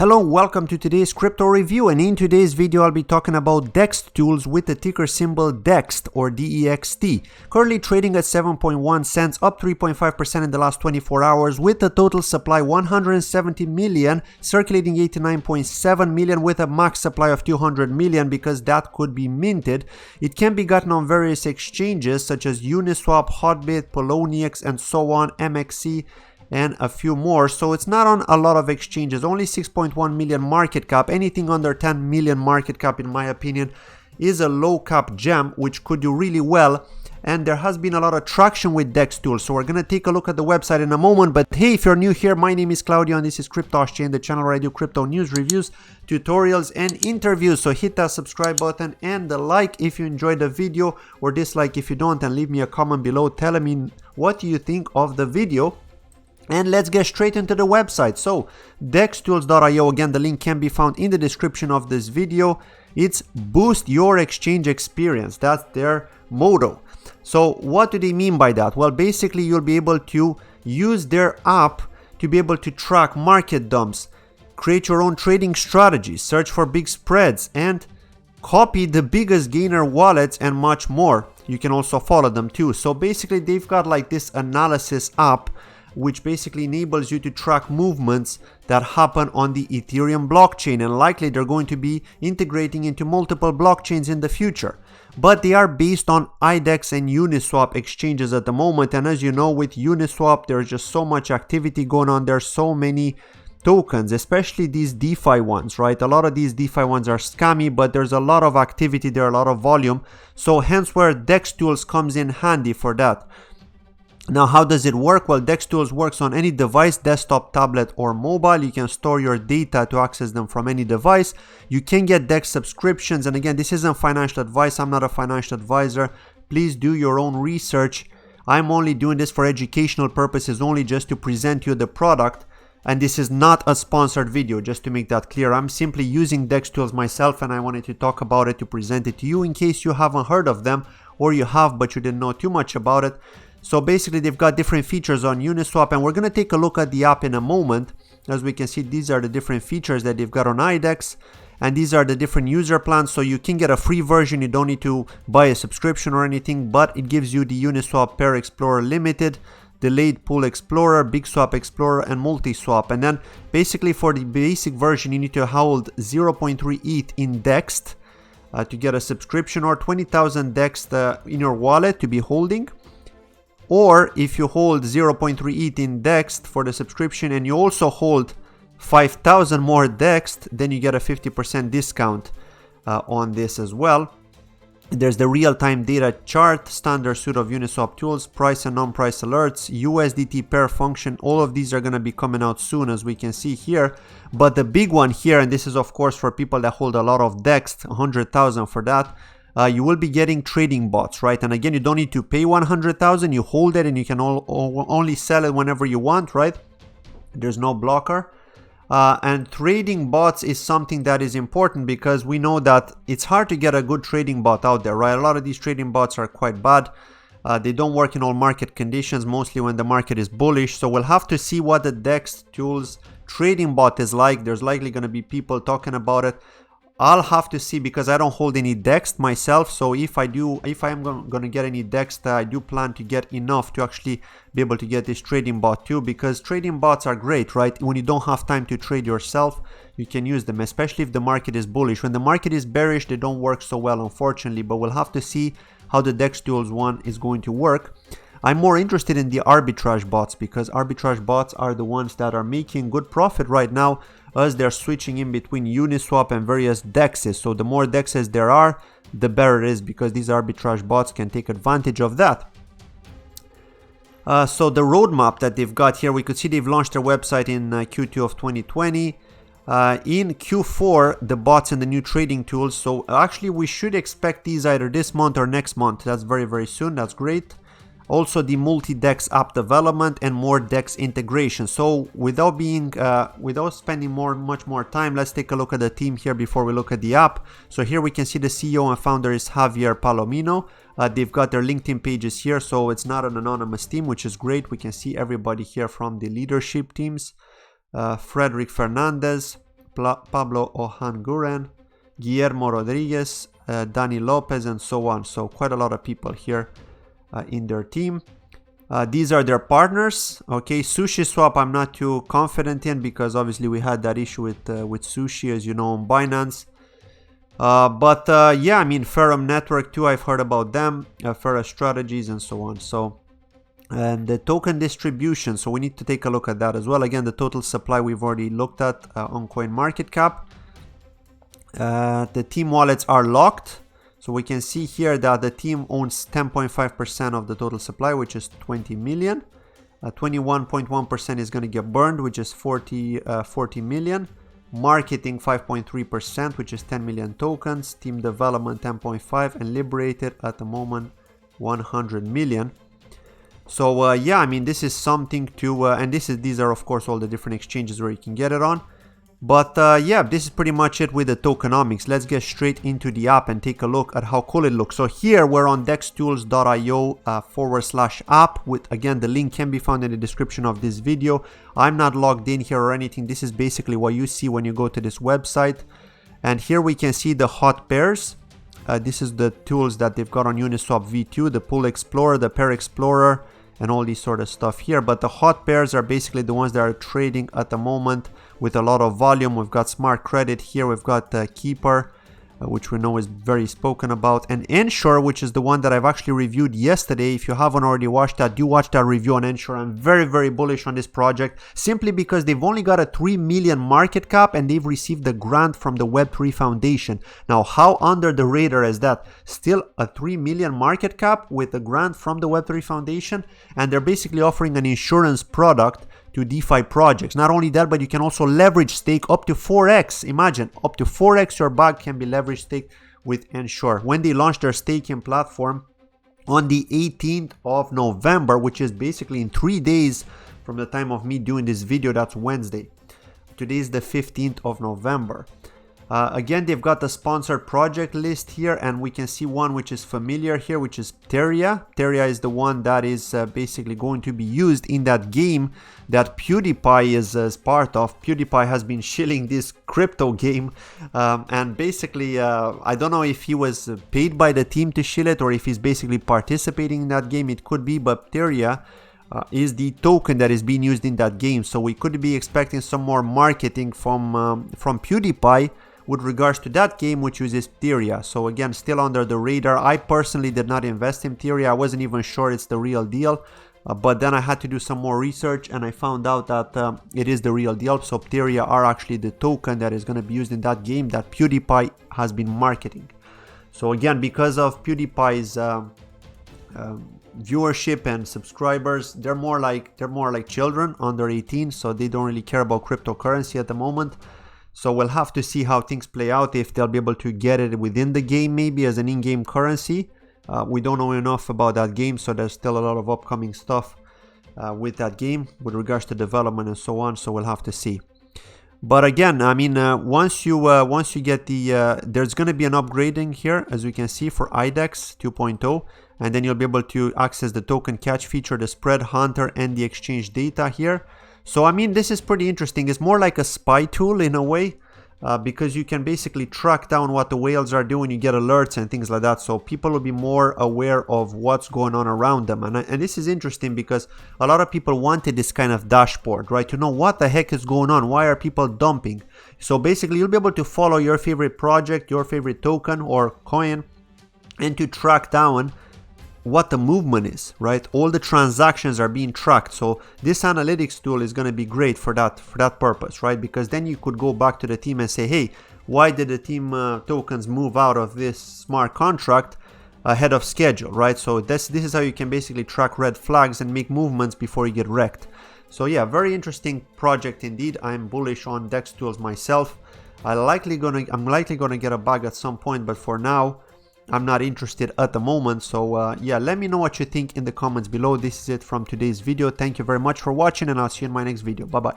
Hello, welcome to today's crypto review, and in today's video I'll be talking about Dextools with the ticker symbol DEXT or DEXT. Currently trading at 7.1 cents, up 3.5% in the last 24 hours with a total supply 170 million, circulating 89.7 million with a max supply of 200 million because that could be minted. It can be gotten on various exchanges such as Uniswap, Hotbit, Poloniex and so on, MXC and a few more. So it's not on a lot of exchanges, only 6.1 million market cap. Anything under 10 million market cap, in my opinion, is a low cap gem which could do really well, and there has been a lot of traction with Dextools. So we're gonna take a look at the website in a moment. But hey, if you're new here, my name is Claudio and this is CryptoSchain, the channel where I do crypto news, reviews, tutorials and interviews. So hit that subscribe button and the like if you enjoyed the video, or dislike if you don't, and leave me a comment below telling me what you think of the video. And let's get straight into the website. So dextools.io, again, the link can be found in the description of this video. It's boost your exchange experience. That's their motto. So what do they mean by that? Well, basically you'll be able to use their app to be able to track market dumps, create your own trading strategies, search for big spreads, and copy the biggest gainer wallets and much more. You can also follow them too. So basically they've got like this analysis app which basically enables you to track movements that happen on the Ethereum blockchain, and likely they're going to be integrating into multiple blockchains in the future. But they are based on IDEX and Uniswap exchanges at the moment, and as you know, with Uniswap there's just so much activity going on. There's so many tokens, especially these DeFi ones, right? A lot of these DeFi ones are scammy, but there's a lot of activity there, a lot of volume, so hence where Dextools comes in handy for that. Now, how does it work? Well, Dextools works on any device, desktop, tablet or mobile. You can store your data to access them from any device. You can get DEX subscriptions, and again, this isn't financial advice. I'm not a financial advisor. Please do your own research. I'm only doing this for educational purposes, only just to present you the product, and this is not a sponsored video, just to make that clear. I'm simply using Dextools myself and I wanted to talk about it, to present it to you in case you haven't heard of them, or you have but you didn't know too much about it. So basically they've got different features on Uniswap, and we're going to take a look at the app in a moment. As we can see, these are the different features that they've got on IDEX, and these are the different user plans. So you can get a free version, you don't need to buy a subscription or anything, but it gives you the Uniswap Pair Explorer Limited, Delayed Pool Explorer, Big Swap Explorer and Multi-Swap. And then basically for the basic version you need to hold 0.3 ETH in DEXT to get a subscription, or 20,000 DEXT in your wallet to be holding. Or if you hold 0.3 ETH in DEXT for the subscription and you also hold 5,000 more DEXT, then you get a 50% discount on this as well. There's the real-time data chart, standard suite of Uniswap tools, price and non-price alerts, USDT pair function. All of these are going to be coming out soon, as we can see here. But the big one here, and this is of course for people that hold a lot of DEXT, 100,000 for that. You will be getting trading bots, right? And again, you don't need to pay 100,000. You hold it and you can only sell it whenever you want, right? There's no blocker. And trading bots is something that is important because we know that it's hard to get a good trading bot out there, right? A lot of these trading bots are quite bad. They don't work in all market conditions, mostly when the market is bullish. So we'll have to see what the Dextools trading bot is like. There's likely going to be people talking about it. I'll have to see because I don't hold any DEXT myself. So if I am going to get any DEXT, I do plan to get enough to actually be able to get this trading bot too, because trading bots are great, right? When you don't have time to trade yourself, you can use them, especially if the market is bullish. When the market is bearish, they don't work so well, unfortunately, but we'll have to see how the Dextools one is going to work. I'm more interested in the arbitrage bots because arbitrage bots are the ones that are making good profit right now, as they're switching in between Uniswap and various DEXs. So the more DEXs there are, the better it is, because these arbitrage bots can take advantage of that. So the roadmap that they've got here, we could see they've launched their website in Q2 of 2020. In Q4, the bots and the new trading tools. So actually we should expect these either this month or next month. That's very, very soon. That's great. Also the multi-DEX app development and more DEX integration. So without spending much more time, let's take a look at the team here before we look at the app. So here we can see the CEO and founder is Javier Palomino. They've got their LinkedIn pages here, so it's not an anonymous team, which is great. We can see everybody here from the leadership teams. Frederick Fernandez, Pablo Ohanguren, Guillermo Rodriguez, Dani Lopez, and so on. So quite a lot of people here in their team. These are their partners. Okay, SushiSwap I'm not too confident in because obviously we had that issue with Sushi, as you know, on Binance. But yeah, I mean, Ferrum Network too, I've heard about them, Ferrum Strategies, and so on. So, and the token distribution, so we need to take a look at that as well. Again, the total supply we've already looked at on Coinmarketcap. The team wallets are locked. So we can see here that the team owns 10.5% of the total supply, which is 20 million. 21.1% is going to get burned, which is 40 million. Marketing 5.3%, which is 10 million tokens. Team development 10.5, and liberated at the moment 100 million. So yeah, I mean, this is something to, and these are of course all the different exchanges where you can get it on. But yeah, this is pretty much it with the tokenomics. Let's get straight into the app and take a look at how cool it looks. So here we're on dextools.io/app. With, again, the link can be found in the description of this video. I'm not logged in here or anything. This is basically what you see when you go to this website. And here we can see the hot pairs. This is the tools that they've got on Uniswap V2, the Pool Explorer, the Pair Explorer, and all these sort of stuff here. But the hot pairs are basically the ones that are trading at the moment with a lot of volume. We've got Smart Credit here, we've got Keeper, which we know is very spoken about, and Ensure, which is the one that I've actually reviewed yesterday. If you haven't already watched that, do watch that review on Ensure. I'm very, very bullish on this project, simply because they've only got a 3 million market cap and they've received a grant from the Web3 Foundation. Now, how under the radar is that? Still a 3 million market cap with a grant from the Web3 Foundation, and they're basically offering an insurance product to DeFi projects. Not only that, but you can also leverage stake up to 4x. Imagine, up to 4x your bag can be leveraged stake with Ensure. When they launched their staking platform on the 18th of November, which is basically in 3 days from the time of me doing this video, that's Wednesday. Today is the 15th of November. Again, they've got the sponsored project list here, and we can see one which is familiar here, which is Teria. Teria is the one that is basically going to be used in that game that PewDiePie is part of. PewDiePie has been shilling this crypto game, and basically I don't know if he was paid by the team to shill it or if he's basically participating in that game. It could be, but Teria is the token that is being used in that game. So we could be expecting some more marketing from PewDiePie with regards to that game, which uses Teria. So again, still under the radar. I personally did not invest in Teria. I wasn't even sure it's the real deal. But then I had to do some more research and I found out that it is the real deal. So Teria are actually the token that is going to be used in that game that PewDiePie has been marketing. So again, because of PewDiePie's viewership and subscribers, they're more like children under 18, so they don't really care about cryptocurrency at the moment. So we'll have to see how things play out, if they'll be able to get it within the game, maybe as an in-game currency. We don't know enough about that game, so there's still a lot of upcoming stuff with that game with regards to development and so on. So we'll have to see. But again, I mean, once you get the, there's going to be an upgrading here, as we can see, for IDEX 2.0, and then you'll be able to access the token catch feature, the spread hunter, and the exchange data here. So I mean, this is pretty interesting. It's more like a spy tool in a way, because you can basically track down what the whales are doing. You get alerts and things like that, so people will be more aware of what's going on around them. And this is interesting because a lot of people wanted this kind of dashboard, right, to know what the heck is going on, why are people dumping. So basically you'll be able to follow your favorite project, your favorite token or coin, and to track down what the movement is, right? All the transactions are being tracked. So this analytics tool is going to be great for that purpose, right? Because then you could go back to the team and say, hey, why did the team tokens move out of this smart contract ahead of schedule, right? So this is how you can basically track red flags and make movements before you get wrecked. So yeah, very interesting project indeed. I'm bullish on Dextools myself. I'm likely gonna get a bag at some point, but for now I'm not interested at the moment. So yeah, let me know what you think in the comments below. This is it from today's video. Thank you very much for watching, and I'll see you in my next video. Bye bye.